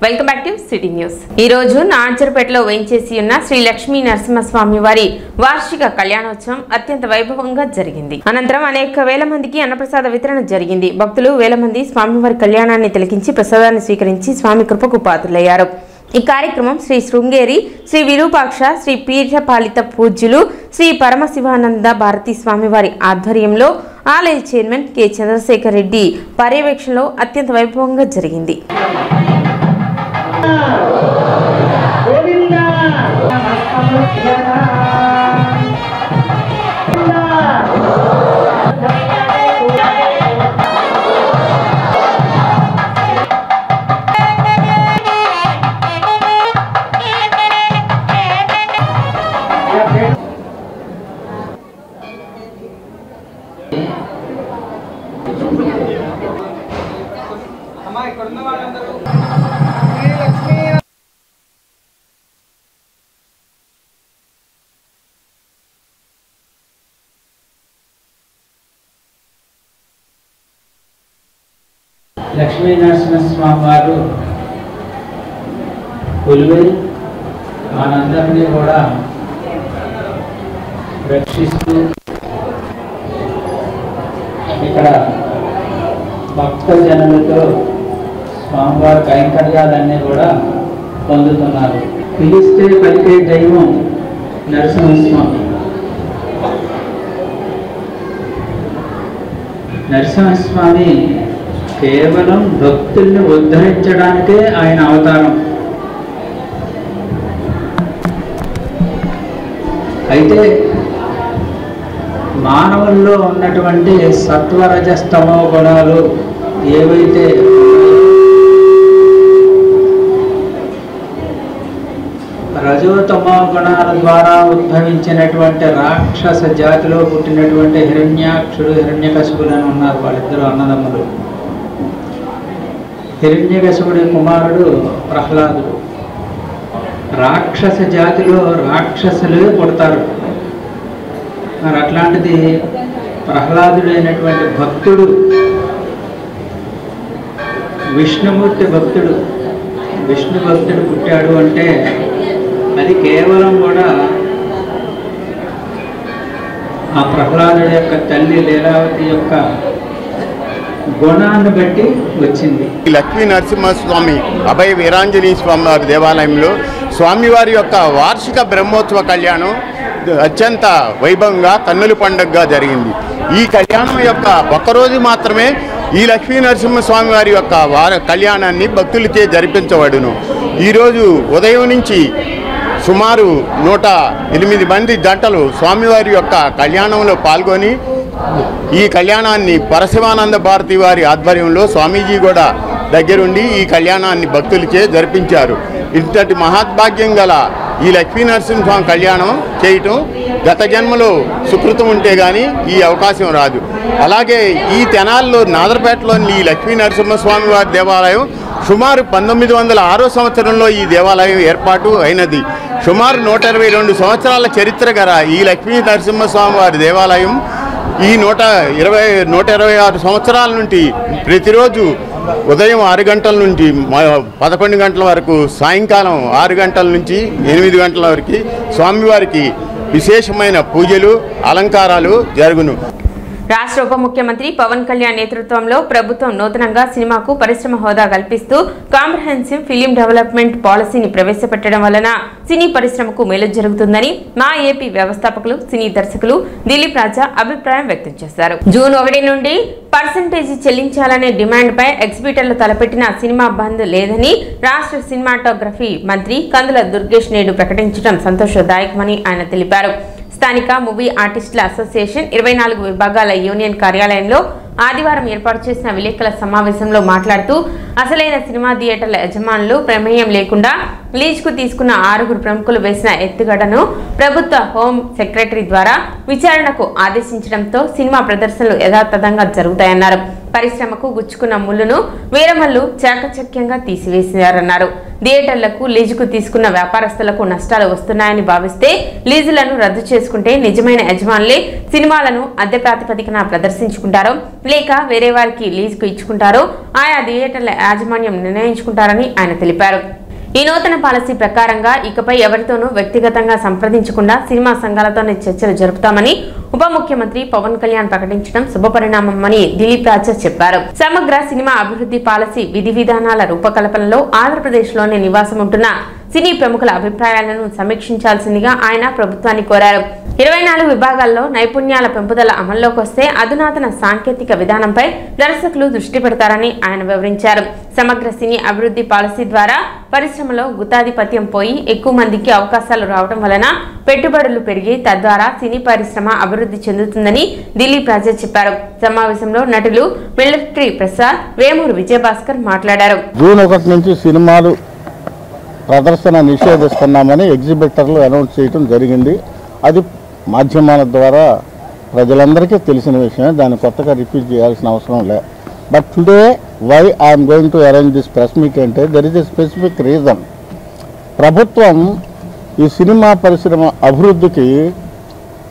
Welcome back to city news. ఈ రోజు నాంచర్పేటలో వేంచేసి ఉన్న శ్రీ లక్ష్మీ నరసింహస్వామి వారి వార్షిక కళ్యాణోత్సవం అత్యంత వైభవంగా జరిగింది. అనంతరం అనేక వేల మందికి అన్నప్రసాద వితరణ జరిగింది. భక్తులు వేల మంది స్వామివారి కళ్యాణాన్ని తిలకించి ప్రసాదాన్ని స్వీకరించి స్వామి కృపకు పాత్రులయ్యారు. ఈ కార్యక్రమం శ్రీ శృంగేరి శ్రీ విరూపాక్ష శ్రీ పీఠపాలిత పూజ్యులు శ్రీ పరమశివానంద భారతీ స్వామివారి ఆధ్వర్యంలో ఆలయ చైర్మన్ కె చంద్రశేఖర్ రెడ్డి పర్యవేక్షణలో అత్యంత వైభవంగా జరిగింది. లక్ష్మీ నరసింహస్వామి వారు కొలువై మనందరినీ కూడా రక్షిస్తూ ఇక్కడ భక్తజనులతో స్వామివారి కైంకర్యాలన్నీ కూడా పొందుతున్నారు. పిలిస్తే పలికే దైవం నరసింహస్వామి. నరసింహస్వామి కేవలం భక్తుల్ని ఉద్ధరించడానికే ఆయన అవతారం. అయితే మానవుల్లో ఉన్నటువంటి సత్వరజస్తమో గుణాలు ఏవైతే రజోతమో గుణాల ద్వారా ఉద్భవించినటువంటి రాక్షస జాతిలో పుట్టినటువంటి హిరణ్యాక్షుడు హిరణ్యకశిపులను ఉన్నారు. వాళ్ళిద్దరు అన్నదమ్ములు. హిరణ్యకశిపుడి కుమారుడు ప్రహ్లాదుడు. రాక్షస జాతిలో రాక్షసులే పుడతారు. మరి అట్లాంటిది ప్రహ్లాదుడైనటువంటి భక్తుడు విష్ణుమూర్తి భక్తుడు, విష్ణు భక్తుడు పుట్టాడు అంటే అది కేవలం కూడా ఆ ప్రహ్లాదుడి యొక్క తల్లి లీలావతి యొక్క గుణాన్ని బట్టి వచ్చింది. లక్ష్మీ నరసింహస్వామి అభయ వీరాంజనేయ స్వామి వారి దేవాలయంలో స్వామివారి యొక్క వార్షిక బ్రహ్మోత్సవ కళ్యాణం అత్యంత వైభవంగా కన్నుల పండుగగా జరిగింది. ఈ కళ్యాణం యొక్క ఒక్కరోజు మాత్రమే ఈ లక్ష్మీ నరసింహస్వామి వారి యొక్క కళ్యాణాన్ని భక్తులచే జరిపించబడును. ఈరోజు ఉదయం నుంచి సుమారు 108 మంది జంటలు స్వామివారి యొక్క కళ్యాణంలో పాల్గొని ఈ కళ్యాణాన్ని పరశివానంద భారతి వారి ఆధ్వర్యంలో స్వామీజీ కూడా దగ్గరుండి ఈ కళ్యాణాన్ని భక్తులచే జరిపించారు. ఇంతటి మహాద్భాగ్యం గల ఈ లక్ష్మీ నరసింహస్వామి కళ్యాణం చేయటం గత జన్మలో సుకృతం ఉంటే కానీ ఈ అవకాశం రాదు. అలాగే ఈ తెనాల్లో నాదరపేటలోని ఈ లక్ష్మీ నరసింహస్వామి వారి దేవాలయం సుమారు 1906 సంవత్సరంలో ఈ దేవాలయం ఏర్పాటు అయినది. సుమారు 122 సంవత్సరాల చరిత్ర గల ఈ లక్ష్మీ నరసింహస్వామి వారి దేవాలయం ఈ 126 సంవత్సరాల నుండి ప్రతిరోజు ఉదయం 6 గంటల నుండి 11 గంటల వరకు, సాయంకాలం 6 గంటల నుంచి 8 గంటల వరకు స్వామివారికి విశేషమైన పూజలు అలంకారాలు జరుగును. రాష్ట్ర ఉప ముఖ్యమంత్రి పవన్ కళ్యాణ్ నేతృత్వంలో ప్రభుత్వం నూతనంగా సినిమాకు పరిశ్రమ హోదా కల్పిస్తూ కాంప్రహెన్సివ్ ఫిలిం డెవలప్మెంట్ పాలసీని ప్రవేశపెట్టడం వలన సినీ పరిశ్రమకు మేలు జరుగుతుందని మా ఏపీ వ్యవస్థాపకులు సినీ దర్శకులు దిలీప్ రాజా అభిప్రాయం వ్యక్తం చేశారు. జూన్ 1 నుండి పర్సెంటేజీ చెల్లించాలనే డిమాండ్పై ఎగ్జిబిటర్లు తలపెట్టిన సినిమా బంద్ లేదని రాష్ట్ర సినిమాటోగ్రఫీ మంత్రి కందుల దుర్గేష్ నేడు ప్రకటించడం సంతోషదాయకమని ఆయన తెలిపారు. స్థానిక మూవీ ఆర్టిస్టుల అసోసియేషన్ 24 విభాగాల యూనియన్ కార్యాలయంలో ఆదివారం ఏర్పాటు చేసిన విలేకరుల సమావేశంలో మాట్లాడుతూ అసలైన సినిమా థియేటర్ల యజమానులు ప్రమేయం లేకుండా లీజుకు తీసుకున్న 6 ప్రముఖులు వేసిన ఎత్తుగడను ప్రభుత్వ హోం సెక్రటరీ ద్వారా విచారణకు ఆదేశించడంతో సినిమా ప్రదర్శనలు యథాతథంగా జరుగుతాయన్నారు. పరిశ్రమకు గుచ్చుకున్న ముళ్ళును వీరమల్లు చాకచక్యంగా తీసివేశారన్నారు. థియేటర్లకు లీజుకు తీసుకున్న వ్యాపారస్తులకు నష్టాలు వస్తున్నాయని భావిస్తే లీజులను రద్దు చేసుకుంటే నిజమైన యజమానులే సినిమాలను అద్దె ప్రాతిపదికన ప్రదర్శించుకుంటారో లేక వేరే వారికి లీజుకు ఇచ్చుకుంటారో ఆయా థియేటర్ల యాజమాన్యం నిర్ణయించుకుంటారని ఆయన తెలిపారు. ఈ నూతన పాలసీ ప్రకారంగా ఇకపై ఎవరితోనూ వ్యక్తిగతంగా సంప్రదించకుండా సినిమా సంఘాలతోనే చర్చలు జరుపుతామని ఉప ముఖ్యమంత్రి పవన్ కళ్యాణ్ ప్రకటించడం శుభపరిణామమని దిలీప్ రాజా చెప్పారు. సమగ్ర సినిమా అభివృద్ధి పాలసీ విధి విధానాల రూపకల్పనలో ఆంధ్రప్రదేశ్లోనే నివాసం ఉంటున్న సినీ ప్రముఖుల అభిప్రాయాలను సమీక్షించాల్సిందిగా ఆయన ప్రభుత్వాన్ని కోరారు. 24 విభాగాల్లో నైపుణ్యాల పెంపుదల అమల్లోకి వస్తే అధునాతన సాంకేతిక విధానంపై దర్శకులు దృష్టి పెడతారని ఆయన వివరించారు. సమగ్ర సినీ అభివృద్ధి పాలసీ ద్వారా పరిశ్రమలో గుత్తాధిపత్యం పోయి ఎక్కువ మందికి అవకాశాలు రావడం వలన పెట్టుబడులు పెరిగి తద్వారా సినీ పరిశ్రమ అభివృద్ధి చెందుతుందని దిలీప్ రాజా చెప్పారు. సమావేశంలో నటులు మిలిటరీ ప్రసాద్, వేమూరు విజయభాస్కర్ మాట్లాడారు. జూన్ 1 నుంచి సినిమాలు ప్రదర్శన నిషేధిస్తున్నామని ఎగ్జిబిటర్లు అనౌన్స్ చేయడం జరిగింది. అది మాధ్యమాల ద్వారా ప్రజలందరికీ తెలిసిన విషయమే, దాన్ని కొత్తగా రిపీట్ చేయాల్సిన అవసరం లేదు. But today why I'm going to arrange this press meet అంటే there is a specific reason. ప్రభుత్వం ఈ సినిమా పరిశ్రమ అభివృద్ధికి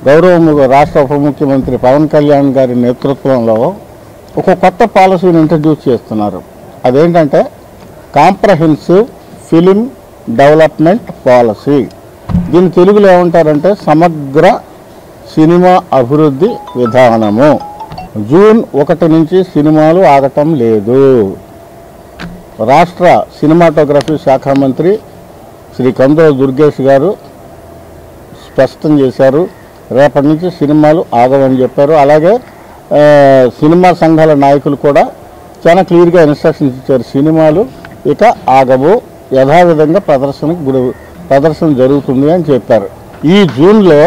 గౌరవ రాష్ట్ర ఉప ముఖ్యమంత్రి పవన్ కళ్యాణ్ గారి నేతృత్వంలో ఒక కొత్త పాలసీని ఇంట్రడ్యూస్ చేస్తున్నారు. అదేంటంటే కాంప్రహెన్సివ్ ఫిలిం డెవలప్మెంట్ పాలసీ. దీన్ని తెలుగులో ఏమంటారంటే సమగ్ర సినిమా అభివృద్ధి విధానము. జూన్ 1 నుంచి సినిమాలు ఆగటం లేదు. రాష్ట్ర సినిమాటోగ్రఫీ శాఖ మంత్రి శ్రీ కందుల దుర్గేష్ గారు స్పష్టం చేశారు, రేపటి నుంచి సినిమాలు ఆగవని చెప్పారు. అలాగే సినిమా సంఘాల నాయకులు కూడా చాలా క్లియర్గా ఇన్స్ట్రక్షన్స్ ఇచ్చారు, సినిమాలు ఇక ఆగవు, యథావిధంగా ప్రదర్శన జరుగుతుంది అని చెప్పారు. ఈ జూన్లో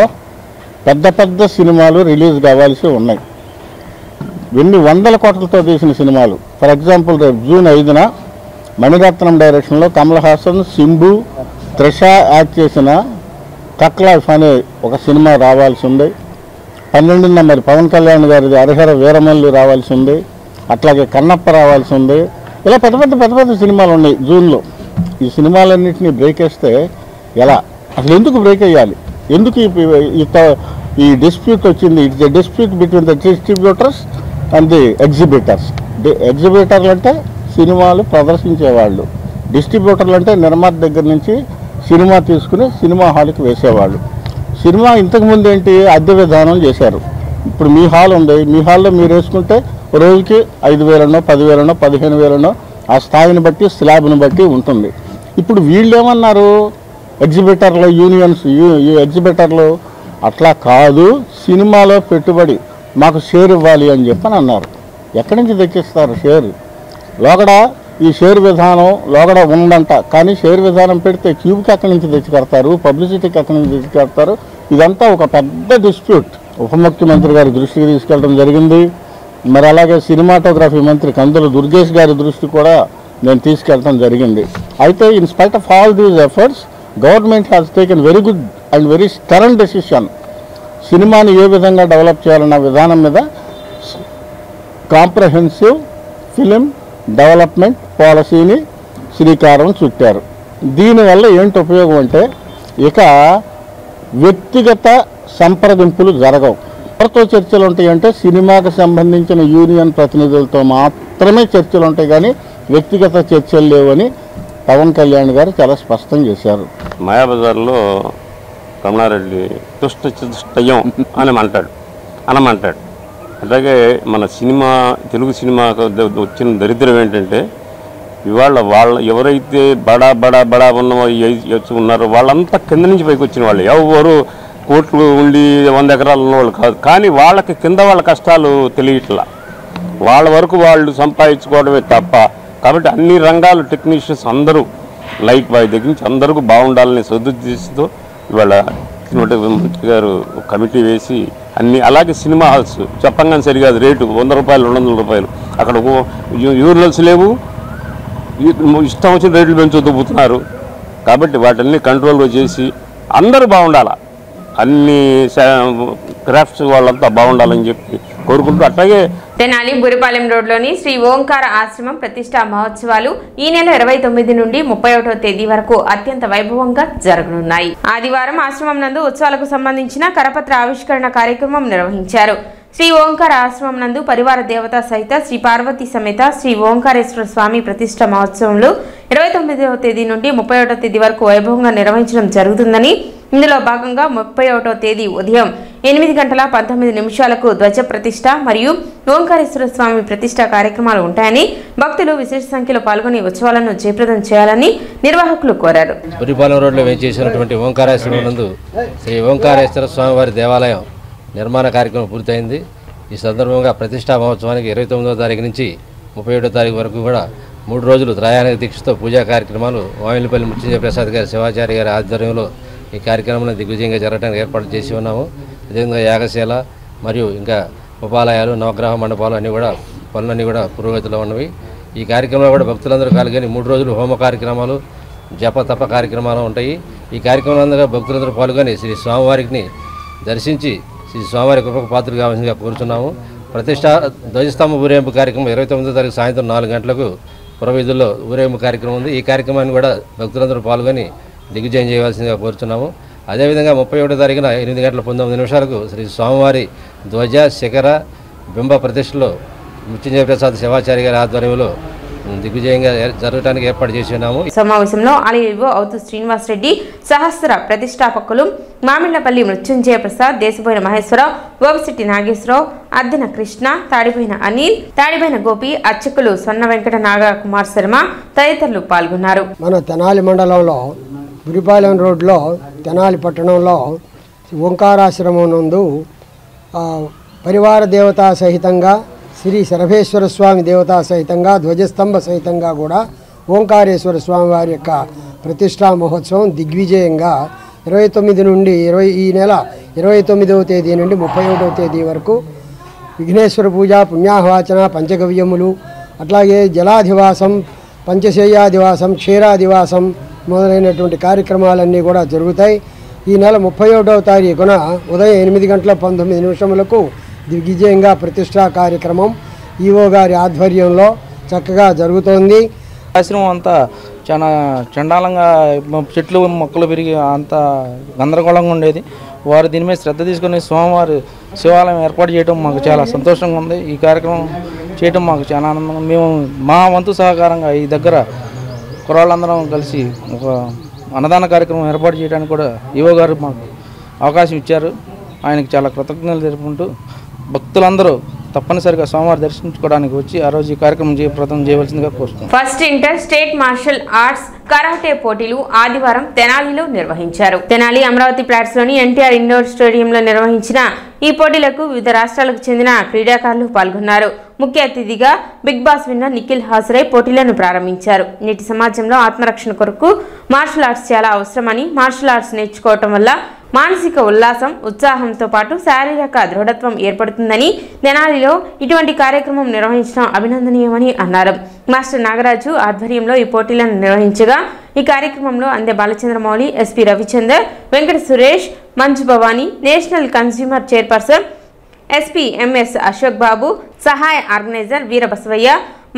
పెద్ద పెద్ద సినిమాలు రిలీజ్ కావాల్సి ఉన్నాయి. ఎన్ని వందల కోట్లతో తీసిన సినిమాలు. ఫర్ ఎగ్జాంపుల్ రేపు జూన్ 5న మణిరత్నం డైరెక్షన్లో కమల్ హాసన్, సింబు, త్రిష యాక్ట్ చేసిన కట్ లైఫ్ అనే ఒక సినిమా రావాల్సి ఉంది. 12న మరి పవన్ కళ్యాణ్ గారిది హరిహర వీరమల్లు రావాల్సి ఉంది. అట్లాగే కన్నప్ప రావాల్సి ఉంది. ఇలా పెద్ద పెద్ద సినిమాలు ఉన్నాయి జూన్లో. ఈ సినిమాలన్నింటినీ బ్రేక్ వేస్తే ఎలా? అసలు ఎందుకు బ్రేక్ వేయాలి? ఎందుకు ఈ డిస్ప్యూట్ వచ్చింది? It's a dispute between the distributors and the exhibitors. ఎగ్జిబిటర్లు అంటే సినిమాలు ప్రదర్శించేవాళ్ళు, డిస్ట్రిబ్యూటర్లు అంటే నిర్మాత దగ్గర నుంచి సినిమా తీసుకుని సినిమా హాల్కి వేసేవాళ్ళు. సినిమా ఇంతకుముందు ఏంటి, అద్దె విధానం చేశారు. ఇప్పుడు మీ హాల్ ఉంది, మీ హాల్లో మీరు వేసుకుంటే రోజుకి 5,000నో 10,000నో 15,000నో ఆ స్థాయిని బట్టి స్లాబ్ని బట్టి ఉంటుంది. ఇప్పుడు వీళ్ళు ఏమన్నారు, ఎగ్జిబిటర్లు యూనియన్స్ ఎగ్జిబిటర్లు అట్లా కాదు, సినిమాలో పెట్టుబడి మాకు షేర్ ఇవ్వాలి అని చెప్పని అన్నారు. ఎక్కడి నుంచి తెచ్చిస్తారు షేర్? లోగడ ఈ షేర్ విధానం లోగడ ఉందంట, కానీ షేర్ విధానం పెడితే క్యూబ్కి ఎక్కడి నుంచి తెచ్చి కడతారు, పబ్లిసిటీకి ఎక్కడి నుంచి తెచ్చి కడతారు? ఇదంతా ఒక పెద్ద డిస్ప్యూట్. ఉప ముఖ్యమంత్రి గారి దృష్టికి తీసుకెళ్ళడం జరిగింది. మరి అలాగే సినిమాటోగ్రఫీ మంత్రి కందుల దుర్గేష్ గారి దృష్టి కూడా నేను తీసుకెళ్ళడం జరిగింది. అయితే in spite of all these efforts government has taken very good and very stern decision. సినిమాని ఏ విధంగా డెవలప్ చేయాలన్న విధానం మీద కాంప్రహెన్సివ్ ఫిలిం డెవలప్మెంట్ పాలసీని శ్రీకారం చుట్టారు. దీనివల్ల ఏంటి ఉపయోగం అంటే ఇక వ్యక్తిగత సంప్రదింపులు జరగవు. ఎవరితో చర్చలు ఉంటాయంటే సినిమాకు సంబంధించిన యూనియన్ ప్రతినిధులతో మాత్రమే చర్చలు ఉంటాయి, కానీ వ్యక్తిగత చర్చలు లేవని పవన్ కళ్యాణ్ గారు చాలా స్పష్టం చేశారు. మాయాబజార్లో రమణారెడ్డి తుష్టయం అనమంటాడు. అలాగే మన సినిమా తెలుగు సినిమాకు వచ్చిన దరిద్రం ఏంటంటే ఇవాళ ఎవరైతే బడా ఉన్నారో వాళ్ళంతా కింద నుంచి పైకి వచ్చిన వాళ్ళు, ఎవరు కోట్లు ఉండి 100 ఎకరాలు ఉన్నవాళ్ళు కాదు. కానీ వాళ్ళకి కింద వాళ్ళ కష్టాలు తెలియట్లా, వాళ్ళ వరకు వాళ్ళు సంపాదించుకోవడమే తప్ప. కాబట్టి అన్ని రంగాలు టెక్నీషియన్స్ అందరూ లైట్ బాయ్ దగ్గర నుంచి అందరికీ బాగుండాలని సదుద్దేశంతో ఇవాళ మంత్రి గారు కమిటీ వేసి అన్ని, అలాగే సినిమా హాల్స్ చెప్పంగానే సరికాదు, రేటు 100 రూపాయలు 200 రూపాయలు, అక్కడ యూరినల్స్ లేవు, ఇష్టం వచ్చిన రేట్లు పెంచుతూపుతున్నారు. కాబట్టి వాటిని కంట్రోల్గా చేసి అందరూ బాగుండాలా, అన్ని క్రాఫ్ట్స్ వాళ్ళంతా బాగుండాలని చెప్పి కోరుకుంటూ, అట్లాగే తెనాలి బురిపాలెం రోడ్లోని శ్రీ ఓంకార ఆశ్రమం ప్రతిష్టా మహోత్సవాలు ఈ నెల 29 నుండి 31వ తేదీ వరకు అత్యంత వైభవంగా జరగనున్నాయి. ఆదివారం ఆశ్రమం నందు ఉత్సవాలకు సంబంధించిన కరపత్ర ఆవిష్కరణ కార్యక్రమం నిర్వహించారు. శ్రీ ఓంకార ఆశ్రమం నందు పరివార దేవత సహిత శ్రీ పార్వతీ సమేత శ్రీ ఓంకారేశ్వర స్వామి ప్రతిష్ట మహోత్సవంలో 29వ తేదీ నుండి 31వ తేదీ వరకు వైభవంగా నిర్వహించడం జరుగుతుందని, ఇందులో భాగంగా 31వ తేదీ ఉదయం 8:19 ధ్వజ ప్రతిష్ట మరియు ఓంకారేశ్వర స్వామి ప్రతిష్ట కార్యక్రమాలు ఉంటాయని, భక్తులు విశేష సంఖ్యలో పాల్గొని ఉత్సవాలను జయప్రదం చేయాలని నిర్వాహకులు కోరారు. బురిపాలెం రోడ్లో వేయించేసినటువంటి ఓంకారేశ్వరం నందు శ్రీ ఓంకారేశ్వర స్వామివారి దేవాలయం నిర్మాణ కార్యక్రమం పూర్తయింది. ఈ సందర్భంగా ప్రతిష్టా మహోత్సవానికి 29వ తారీఖు నుంచి 31వ తారీఖు వరకు కూడా 3 రోజులు త్రయాణిక దీక్షతో పూజా కార్యక్రమాలు వామిలిపల్లి మృత్యుంజయ ప్రసాద్ గారి శివాచార్య గారి ఆధ్వర్యంలో ఈ కార్యక్రమాన్ని దిగ్విజయంగా జరగడానికి ఏర్పాటు చేసి ఉన్నాము. అదేవిధంగా యాగశాల మరియు ఇంకా ఉపాలయాలు, నవగ్రహ మండపాలు అన్నీ కూడా పనులన్నీ కూడా పురోగతిలో ఉన్నవి. ఈ కార్యక్రమంలో కూడా భక్తులందరూ పాల్గొని 3 రోజులు హోమ కార్యక్రమాలు, జప తప కార్యక్రమాలు ఉంటాయి. ఈ కార్యక్రమంలో భక్తులందరూ పాల్గొని శ్రీ స్వామివారిని దర్శించి శ్రీ స్వామివారి కృపకు పాత్రలు కావాల్సిందిగా కోరుతున్నాము. ప్రతిష్ట ధ్వజస్తంభ ఊరేగింపు కార్యక్రమం 29వ తారీఖు సాయంత్రం 4 గంటలకు పురవీధుల్లో ఊరేగింపు కార్యక్రమం ఉంది. ఈ కార్యక్రమాన్ని కూడా భక్తులందరూ పాల్గొని దిగ్విజయం చేయవలసిందిగా కోరుతున్నాము. అదేవిధంగా 31వ తారీఖున 8:19 శ్రీ స్వామివారి ధ్వజ శిఖర బింబ ప్రతిష్టలో మృత్యుంజయ ప్రసాద్ శివాచార్య గారి ఆధ్వర్యంలో దిగ్విజయంగా జరగడానికి ఏర్పాటు చేసి ఉన్నాము. సమావేశంలో ఆలయ అవుతు శ్రీనివాస్ రెడ్డి, సహస్ర ప్రతిష్టాపకులు మామిళ్లపల్లి మృత్యుంజయ ప్రసాద్, దేశపోయిన మహేశ్వరరావు, గోపిశెట్టి నాగేశ్వరరావు, అద్దెన కృష్ణ, తాడిపోయిన అనిల్, తాడిపోయిన గోపి, అర్చకులు సొన్న వెంకట నాగకుమార్ శర్మ తదితరులు పాల్గొన్నారు. మన తెనాలి మండలంలో బురిపాలెం రోడ్లో తెనాలి పట్టణంలో ఓంకారాశ్రమం నందు పరివార దేవతా సహితంగా శ్రీ శరభేశ్వర స్వామి దేవతా సహితంగా ధ్వజస్తంభ సహితంగా కూడా ఓంకారేశ్వర స్వామి వారి యొక్క ప్రతిష్టా మహోత్సవం దిగ్విజయంగా 29 నుండి ఈ నెల 29వ తేదీ నుండి 31వ తేదీ వరకు విఘ్నేశ్వర పూజ, పుణ్యాహవాచన, పంచగవ్యములు, అట్లాగే జలాధివాసం, పంచశయ్యాదివాసం, క్షీరాదివాసం మొదలైనటువంటి కార్యక్రమాలన్నీ కూడా జరుగుతాయి. ఈ నెల 31వ తారీఖున ఉదయం 8:19 దిగ్విజయంగా ప్రతిష్టా కార్యక్రమం ఈవో గారి ఆధ్వర్యంలో చక్కగా జరుగుతోంది. ఆశ్రమం అంతా చాలా చండాలంగా చెట్లు మొక్కలు పెరిగి అంత గందరగోళంగా ఉండేది. వారు దీని మీద శ్రద్ధ తీసుకుని స్వామివారి శివాలయం ఏర్పాటు చేయడం మాకు చాలా సంతోషంగా ఉంది. ఈ కార్యక్రమం చేయడం మాకు చాలా ఆనందంగా, మేము మా వంతు సహకారంగా ఈ దగ్గర కుర్రాళ్ళందరం కలిసి ఒక అన్నదాన కార్యక్రమం ఏర్పాటు చేయడానికి కూడా ఈవో గారు మాకు అవకాశం ఇచ్చారు. ఆయనకి చాలా కృతజ్ఞతలు తెలుపుకుంటూ భక్తులందరూ తప్పనిసరిగా స్వామివారి దర్శించుకోవడానికి వచ్చి ఆ రోజు ఈ కార్యక్రమం జయప్రదం చేయవలసిందిగా కోరుతున్నాం. First inter state martial arts karate పోటీలు ఆదివారం తెనాలిలో నిర్వహించారు. తెనాలి అమరావతి ప్లాట్స్ లోని ఎన్టీఆర్ ఇండోర్ స్టేడియంలో నిర్వహించిన ఈ పోటీలకు వివిధ రాష్ట్రాలకు చెందిన క్రీడాకారులు పాల్గొన్నారు. ముఖ్య అతిథిగా బిగ్ బాస్ విన్నర్ నిఖిల్ హాజరై పోటీలను ప్రారంభించారు. నేటి సమాజంలో ఆత్మరక్షణ కొరకు మార్షల్ ఆర్ట్స్ చాలా అవసరమని, మార్షల్ ఆర్ట్స్ నేర్చుకోవటం వల్ల మానసిక ఉల్లాసం, ఉత్సాహంతో పాటు శారీరక దృఢత్వం ఏర్పడుతుందని, తెనాలిలో ఇటువంటి కార్యక్రమం నిర్వహించడం అభినందనీయమని అన్నారు. మాస్టర్ నాగరాజు ఆధ్వర్యంలో ఈ పోటీలను నిర్వహించగా ఈ కార్యక్రమంలో Ande Balachandramouli, SP Ravichander, Venkata Suresh, Manju Bhavani, national consumer chairperson SP MS Ashok Babu, సహాయ ఆర్గనైజర్ వీరబసవయ్య,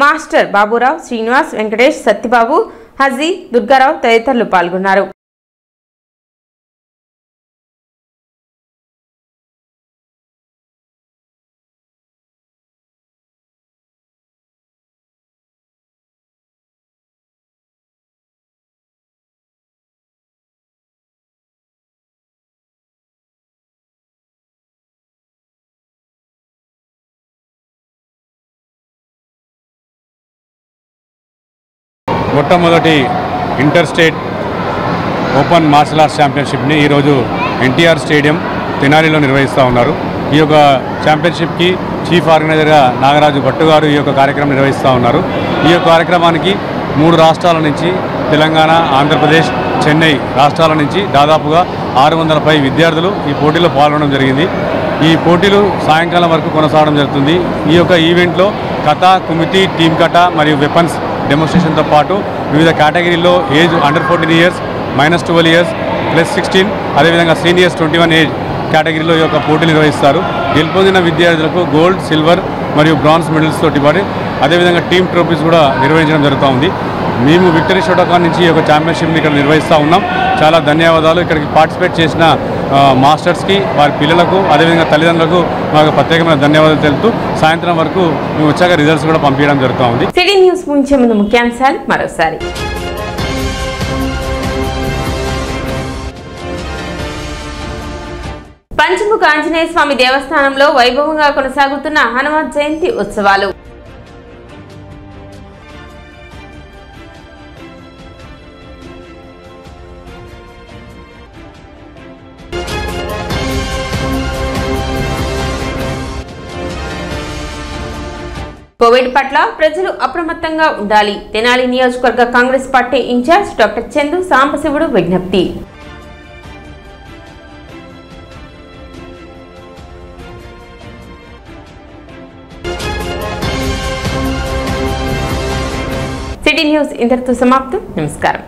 మాస్టర్ బాబురావు, శ్రీనివాస్, వెంకటేష్, సత్యబాబు, హజీ, దుర్గారావు తదితరులు పాల్గొన్నారు. మొట్టమొదటి inter state open martial arts ఛాంపియన్షిప్ని ఈరోజు ఎన్టీఆర్ స్టేడియం తెనాలిలో నిర్వహిస్తూ ఉన్నారు. ఈ యొక్క ఛాంపియన్షిప్కి చీఫ్ ఆర్గనైజర్గా నాగరాజు భట్టు గారు ఈ యొక్క కార్యక్రమం నిర్వహిస్తూ ఉన్నారు. ఈ యొక్క కార్యక్రమానికి 3 రాష్ట్రాల నుంచి, తెలంగాణ, ఆంధ్రప్రదేశ్, చెన్నై రాష్ట్రాల నుంచి దాదాపుగా 600 పై విద్యార్థులు ఈ పోటీలో పాల్గొనడం జరిగింది. ఈ పోటీలు సాయంకాలం వరకు కొనసాగడం జరుగుతుంది. ఈ యొక్క ఈవెంట్లో కథ, కుమితి, టీమ్ కథ మరియు వెపన్స్ డెమోన్స్ట్రేషన్తో పాటు వివిధ కేటగిరీల్లో ఏజ్ అండర్ 14 ఇయర్స్, -12 ఇయర్స్, +16, అదేవిధంగా సీనియర్స్ 21 ఏజ్ కేటగిరీలో ఈ యొక్క పోటీలు నిర్వహిస్తారు. గెలుపొందిన విద్యార్థులకు గోల్డ్, సిల్వర్ మరియు బ్రాంజ్ మెడల్స్ తోటి పాటు అదేవిధంగా టీమ్ ట్రోఫీస్ కూడా నిర్వహించడం జరుగుతూ ఉంది. మేము విక్టరీ షోటాకాన్ నుంచి ఒక ఛాంపియన్షిప్ని ఇక్కడ నిర్వహిస్తూ ఉన్నాం. చాలా ధన్యవాదాలు. ఇక్కడికి పార్టిసిపేట్ చేసిన మాస్టర్స్కి, వారి పిల్లలకు, అదేవిధంగా తల్లిదండ్రులకు మాకు ప్రత్యేకమైన ధన్యవాదాలు తెలుపుతూ సాయంత్రం వరకు మేము వచ్చాక రిజల్ట్స్ కూడా పంపించడం జరుగుతూ ఉంది. సిటీ న్యూస్ ముగించే ముందు ముఖ్యాంశాలు మరోసారి. పంచముఖ ఆంజనేయ స్వామి దేవస్థానంలో వైభవంగా కొనసాగుతున్న హనుమత్ జయంతి ఉత్సవాలు. కోవిడ్ పట్ల ప్రజలు అప్రమత్తంగా ఉండాలి. తెనాలి నియోజకవర్గ Congress party in charge doctor Chandu Sambasivudu విజ్ఞప్తి. సిటీ న్యూస్ ఇంతటితో సమాప్తం. నమస్కారం.